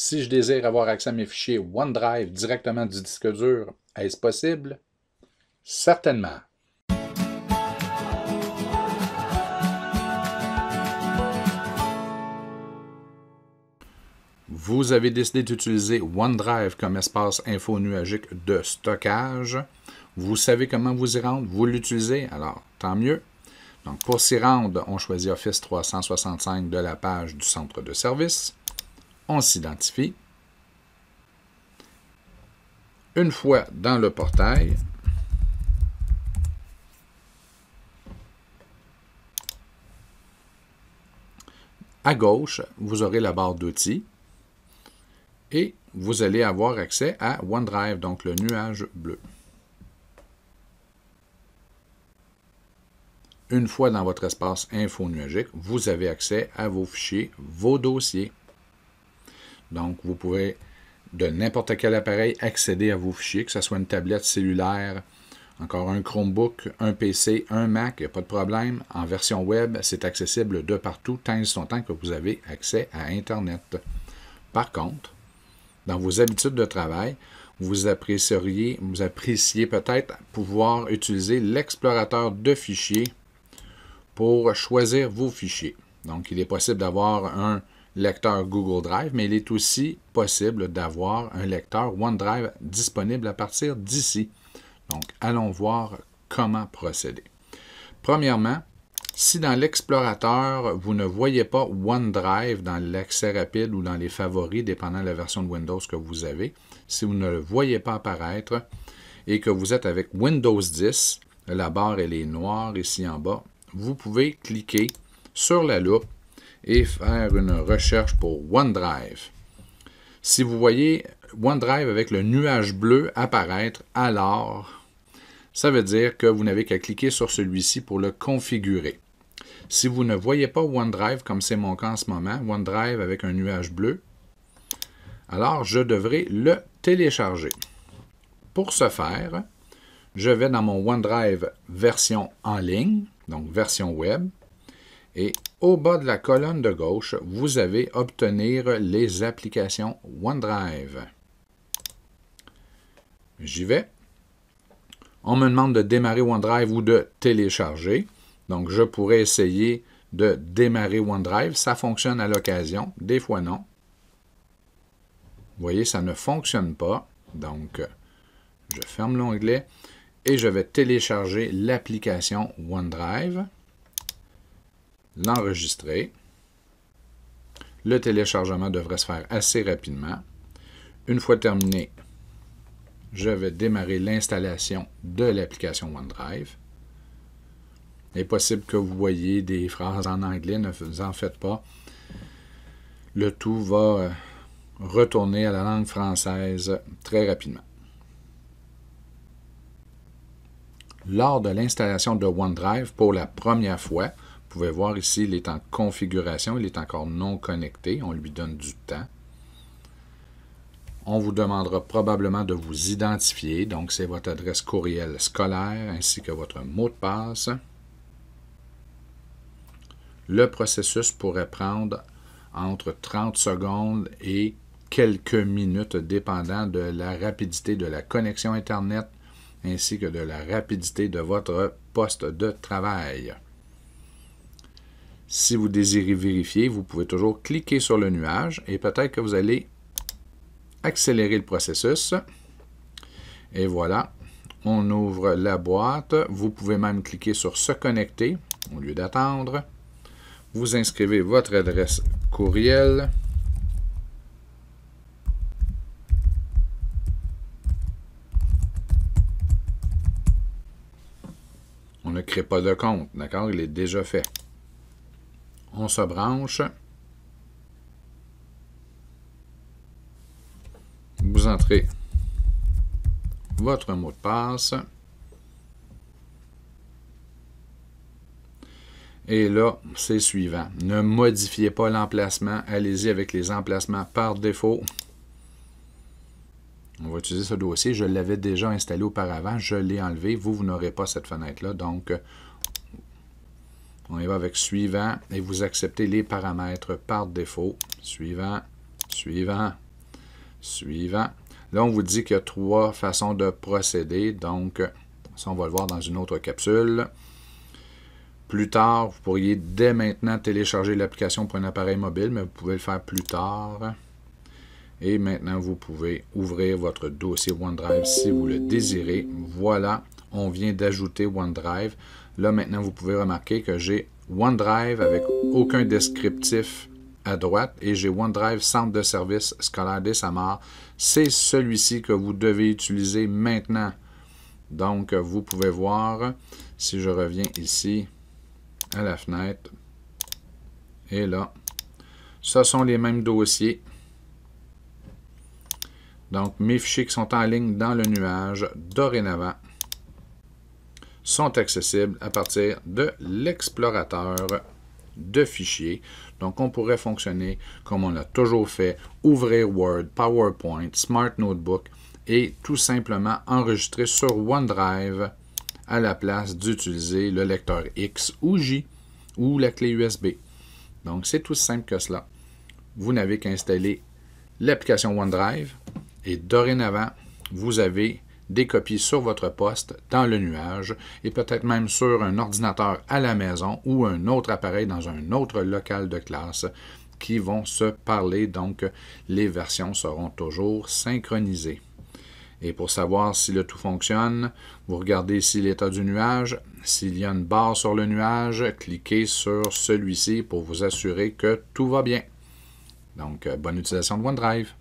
Si je désire avoir accès à mes fichiers OneDrive directement du disque dur, est-ce possible? Certainement. Vous avez décidé d'utiliser OneDrive comme espace infonuagique de stockage. Vous savez comment vous y rendre, vous l'utilisez, alors tant mieux. Donc pour s'y rendre, on choisit Office 365 de la page du centre de service. On s'identifie. Une fois dans le portail, à gauche, vous aurez la barre d'outils et vous allez avoir accès à OneDrive, donc le nuage bleu. Une fois dans votre espace infonuagique, vous avez accès à vos fichiers, vos dossiers. Donc, vous pouvez, de n'importe quel appareil, accéder à vos fichiers, que ce soit une tablette cellulaire, encore un Chromebook, un PC, un Mac, il n'y a pas de problème. En version web, c'est accessible de partout, tant et si longtemps que vous avez accès à Internet. Par contre, dans vos habitudes de travail, vous appréciez peut-être pouvoir utiliser l'explorateur de fichiers pour choisir vos fichiers. Donc, il est possible d'avoir un lecteur Google Drive, mais il est aussi possible d'avoir un lecteur OneDrive disponible à partir d'ici. Donc, allons voir comment procéder. Premièrement, si dans l'explorateur, vous ne voyez pas OneDrive dans l'accès rapide ou dans les favoris, dépendant de la version de Windows que vous avez, si vous ne le voyez pas apparaître et que vous êtes avec Windows 10, la barre elle est noire ici en bas, vous pouvez cliquer sur la loupe et faire une recherche pour OneDrive. Si vous voyez OneDrive avec le nuage bleu apparaître, alors ça veut dire que vous n'avez qu'à cliquer sur celui-ci pour le configurer. Si vous ne voyez pas OneDrive, comme c'est mon cas en ce moment, OneDrive avec un nuage bleu, alors je devrais le télécharger. Pour ce faire, je vais dans mon OneDrive version en ligne, donc version web, et au bas de la colonne de gauche, vous avez obtenir les applications OneDrive. J'y vais. On me demande de démarrer OneDrive ou de télécharger. Donc, je pourrais essayer de démarrer OneDrive. Ça fonctionne à l'occasion, des fois non. Vous voyez, ça ne fonctionne pas. Donc, je ferme l'onglet et je vais télécharger l'application OneDrive, l'enregistrer. Le téléchargement devrait se faire assez rapidement. Une fois terminé, je vais démarrer l'installation de l'application OneDrive. Il est possible que vous voyez des phrases en anglais, ne vous en faites pas. Le tout va retourner à la langue française très rapidement. Lors de l'installation de OneDrive pour la première fois, vous pouvez voir ici, il est en configuration, il est encore non connecté, on lui donne du temps. On vous demandera probablement de vous identifier, donc c'est votre adresse courriel scolaire ainsi que votre mot de passe. Le processus pourrait prendre entre 30 secondes et quelques minutes, dépendant de la rapidité de la connexion Internet ainsi que de la rapidité de votre poste de travail. Si vous désirez vérifier, vous pouvez toujours cliquer sur le nuage et peut-être que vous allez accélérer le processus. Et voilà, on ouvre la boîte. Vous pouvez même cliquer sur « Se connecter » au lieu d'attendre. Vous inscrivez votre adresse courriel. On ne crée pas de compte, d'accord? Il est déjà fait. On se branche. Vous entrez votre mot de passe. Et là, c'est suivant. Ne modifiez pas l'emplacement. Allez-y avec les emplacements par défaut. On va utiliser ce dossier. Je l'avais déjà installé auparavant. Je l'ai enlevé. Vous n'aurez pas cette fenêtre-là. Donc, on y va avec suivant. Et vous acceptez les paramètres par défaut. Suivant, suivant, Suivant. Là, on vous dit qu'il y a 3 façons de procéder. Donc, ça, on va le voir dans une autre capsule. Plus tard, vous pourriez dès maintenant télécharger l'application pour un appareil mobile, mais vous pouvez le faire plus tard. Et maintenant, vous pouvez ouvrir votre dossier OneDrive si vous le désirez. Voilà, on vient d'ajouter OneDrive. Là, maintenant, vous pouvez remarquer que j'ai OneDrive avec aucun descriptif à droite et j'ai OneDrive Centre de service scolaire des Samars. C'est celui-ci que vous devez utiliser maintenant. Donc, vous pouvez voir, si je reviens ici à la fenêtre, et là, ce sont les mêmes dossiers. Donc, mes fichiers qui sont en ligne dans le nuage, dorénavant, sont accessibles à partir de l'explorateur de fichiers. Donc, on pourrait fonctionner comme on a toujours fait, ouvrir Word, PowerPoint, Smart Notebook et tout simplement enregistrer sur OneDrive à la place d'utiliser le lecteur X ou J ou la clé USB. Donc, c'est tout simple que cela. Vous n'avez qu'à installer l'application OneDrive et dorénavant, vous avez des copies sur votre poste dans le nuage et peut-être même sur un ordinateur à la maison ou un autre appareil dans un autre local de classe qui vont se parler. Donc, les versions seront toujours synchronisées. Et pour savoir si le tout fonctionne, vous regardez ici l'état du nuage. S'il y a une barre sur le nuage, cliquez sur celui-ci pour vous assurer que tout va bien. Donc, bonne utilisation de OneDrive.